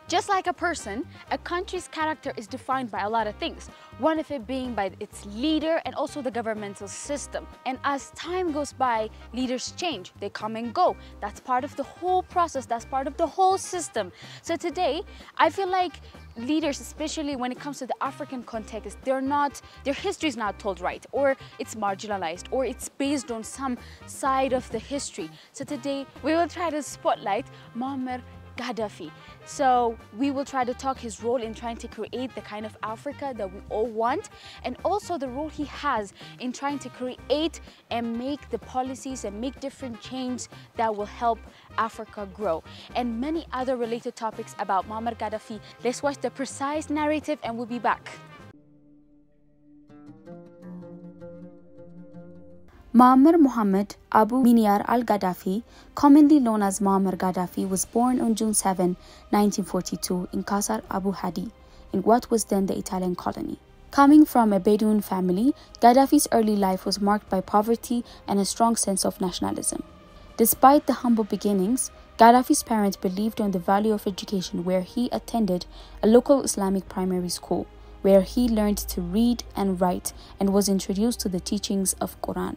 Just like a person, a country's character is defined by a lot of things, one of it being by its leader and also the governmental system. And as time goes by, leaders change, they come and go. That's part of the whole process, that's part of the whole system. So today, I feel like leaders, especially when it comes to the African context, their history is not told right, or it's marginalized, or it's based on some side of the history. So today, we will try to spotlight Muammar Gaddafi. So we will try to talk his role in trying to create the kind of Africa that we all want, and also the role he has in trying to create and make the policies and make different changes that will help Africa grow, and many other related topics about Muammar Gaddafi. Let's watch the precise narrative and we'll be back. Muammar Mohamed Abu Miniar al-Gaddafi, commonly known as Muammar Gaddafi, was born on June 7, 1942 in Qasr Abu Hadi, in what was then the Italian colony. Coming from a Bedouin family, Gaddafi's early life was marked by poverty and a strong sense of nationalism. Despite the humble beginnings, Gaddafi's parents believed in the value of education, where he attended a local Islamic primary school, where he learned to read and write and was introduced to the teachings of Quran.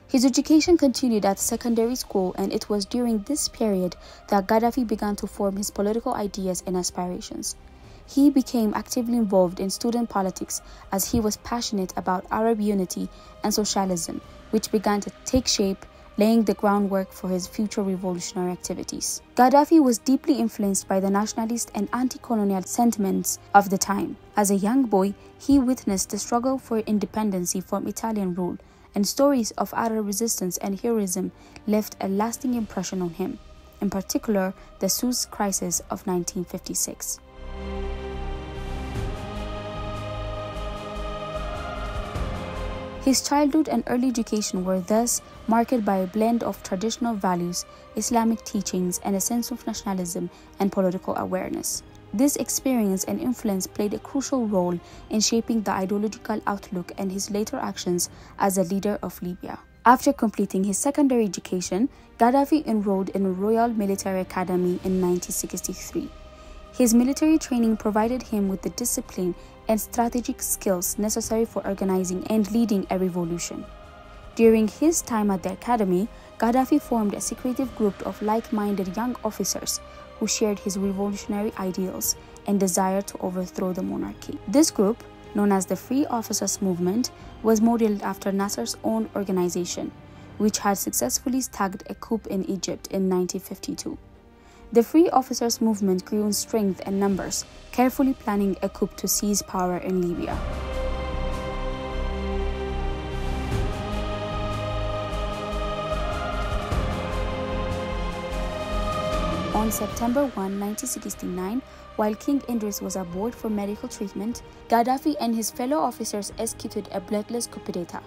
His education continued at secondary school, and it was during this period that Gaddafi began to form his political ideas and aspirations. He became actively involved in student politics as he was passionate about Arab unity and socialism, which began to take shape, laying the groundwork for his future revolutionary activities. Gaddafi was deeply influenced by the nationalist and anti-colonial sentiments of the time. As a young boy, he witnessed the struggle for independence from Italian rule, and stories of Arab resistance and heroism left a lasting impression on him, in particular the Suez Crisis of 1956. His childhood and early education were thus marked by a blend of traditional values, Islamic teachings, and a sense of nationalism and political awareness. This experience and influence played a crucial role in shaping the ideological outlook and his later actions as a leader of Libya. After completing his secondary education, Gaddafi enrolled in a Royal Military Academy in 1963. His military training provided him with the discipline and strategic skills necessary for organizing and leading a revolution. During his time at the academy, Gaddafi formed a secretive group of like-minded young officers who shared his revolutionary ideals and desire to overthrow the monarchy. This group, known as the Free Officers Movement, was modeled after Nasser's own organization, which had successfully staged a coup in Egypt in 1952. The Free Officers Movement grew in strength and numbers, carefully planning a coup to seize power in Libya. On September 1, 1969, while King Idris was aboard for medical treatment, Gaddafi and his fellow officers executed a bloodless coup d'etat.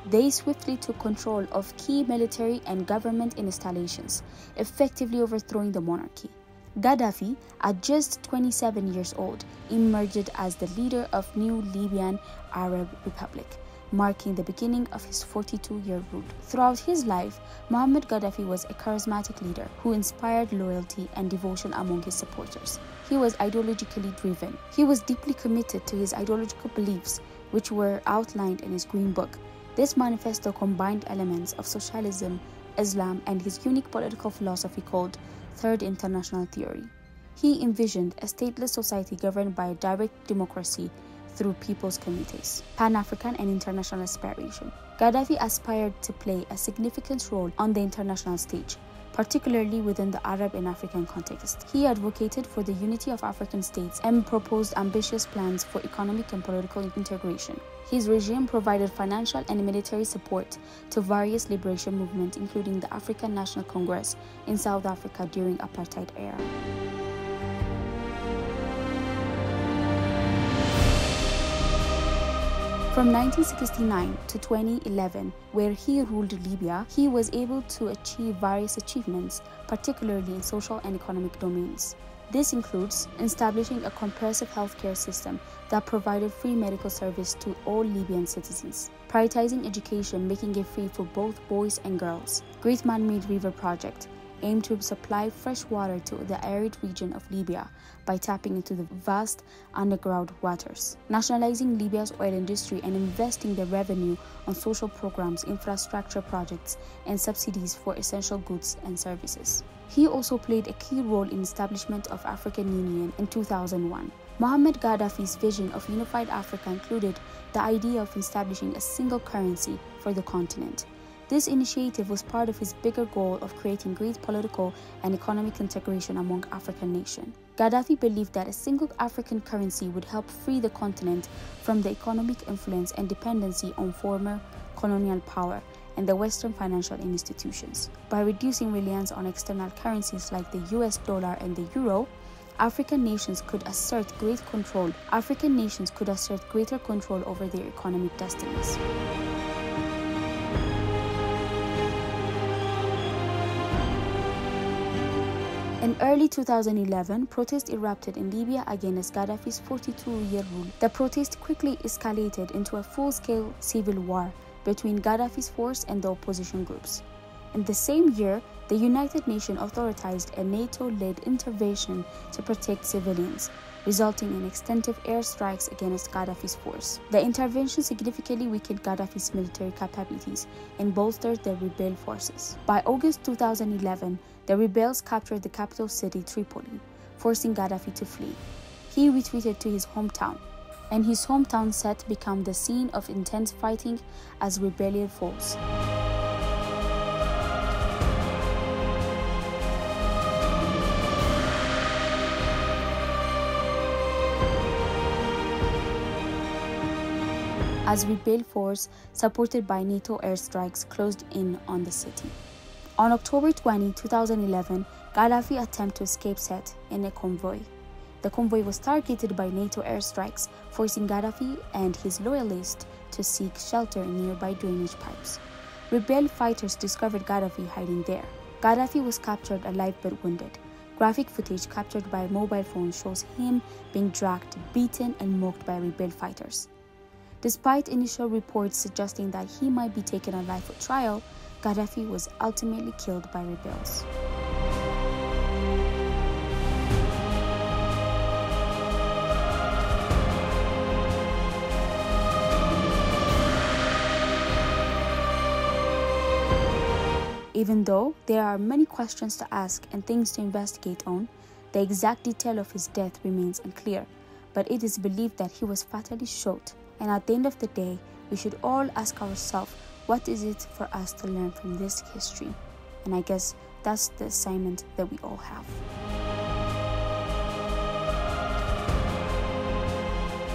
They swiftly took control of key military and government installations, effectively overthrowing the monarchy. Gaddafi, at just 27 years old, emerged as the leader of new Libyan Arab Republic, marking the beginning of his 42-year rule. Throughout his life, Muammar Gaddafi was a charismatic leader who inspired loyalty and devotion among his supporters. He was ideologically driven. He was deeply committed to his ideological beliefs, which were outlined in his Green Book. This manifesto combined elements of socialism, Islam, and his unique political philosophy called Third International Theory. He envisioned a stateless society governed by a direct democracy through people's committees, Pan-African and international aspiration. Gaddafi aspired to play a significant role on the international stage, particularly within the Arab and African context. He advocated for the unity of African states and proposed ambitious plans for economic and political integration. His regime provided financial and military support to various liberation movements, including the African National Congress in South Africa during apartheid era. From 1969 to 2011, where he ruled Libya, he was able to achieve various achievements, particularly in social and economic domains. This includes establishing a comprehensive healthcare system that provided free medical service to all Libyan citizens, prioritizing education, making it free for both boys and girls, Great Man-Made River Project, aimed to supply fresh water to the arid region of Libya by tapping into the vast underground waters, nationalizing Libya's oil industry and investing the revenue on social programs, infrastructure projects, and subsidies for essential goods and services. He also played a key role in the establishment of African Union in 2001. Mohamed Gaddafi's vision of unified Africa included the idea of establishing a single currency for the continent. This initiative was part of his bigger goal of creating great political and economic integration among African nations. Gaddafi believed that a single African currency would help free the continent from the economic influence and dependency on former colonial power and the Western financial institutions. By reducing reliance on external currencies like the US dollar and the euro, African nations could assert greater control over their economic destinies. In early 2011, protests erupted in Libya against Gaddafi's 42-year rule. The protest quickly escalated into a full-scale civil war between Gaddafi's force and the opposition groups. In the same year, the United Nations authorized a NATO-led intervention to protect civilians, resulting in extensive airstrikes against Gaddafi's force. The intervention significantly weakened Gaddafi's military capabilities and bolstered the rebel forces. By August 2011, the rebels captured the capital city, Tripoli, forcing Gaddafi to flee. He retreated to his hometown, and his hometown set became the scene of intense fighting as rebellion falls. As rebel force, supported by NATO airstrikes, closed in on the city. On October 20, 2011, Gaddafi attempted to escape set in a convoy. The convoy was targeted by NATO airstrikes, forcing Gaddafi and his loyalists to seek shelter in nearby drainage pipes. Rebel fighters discovered Gaddafi hiding there. Gaddafi was captured alive but wounded. Graphic footage captured by a mobile phone shows him being dragged, beaten, and mocked by rebel fighters. Despite initial reports suggesting that he might be taken alive for trial, Gaddafi was ultimately killed by rebels. Even though there are many questions to ask and things to investigate on, the exact detail of his death remains unclear, but it is believed that he was fatally shot. And at the end of the day, we should all ask ourselves, what is it for us to learn from this history? And I guess that's the assignment that we all have.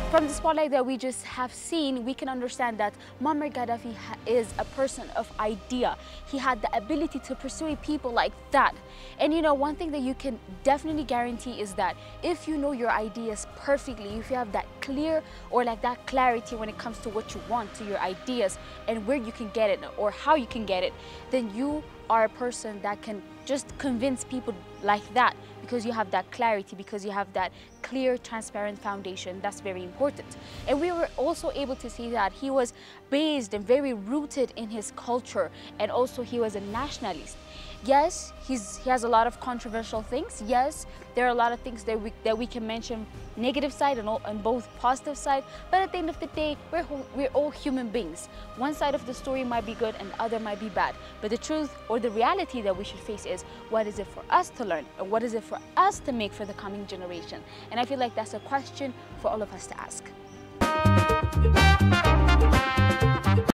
From the spotlight that we just have seen, we can understand that Muammar Gaddafi is a person of idea. He had the ability to persuade people like that. And you know, one thing that you can definitely guarantee is that if you know your ideas perfectly, if you have that clear or like that clarity when it comes to what you want, to your ideas and where you can get it or how you can get it, then you are a person that can just convince people like that, because you have that clarity, because you have that clear, transparent foundation. That's very important. And we were also able to see that he was based and very rooted in his culture, and also he was a nationalist. Yes, he has a lot of controversial things. Yes, there are a lot of things that we can mention negative side and both positive side. But at the end of the day, we're all human beings. One side of the story might be good and the other might be bad. But the truth or the reality that we should face is, what is it for us to learn? And what is it for us to make for the coming generation? And I feel like that's a question for all of us to ask.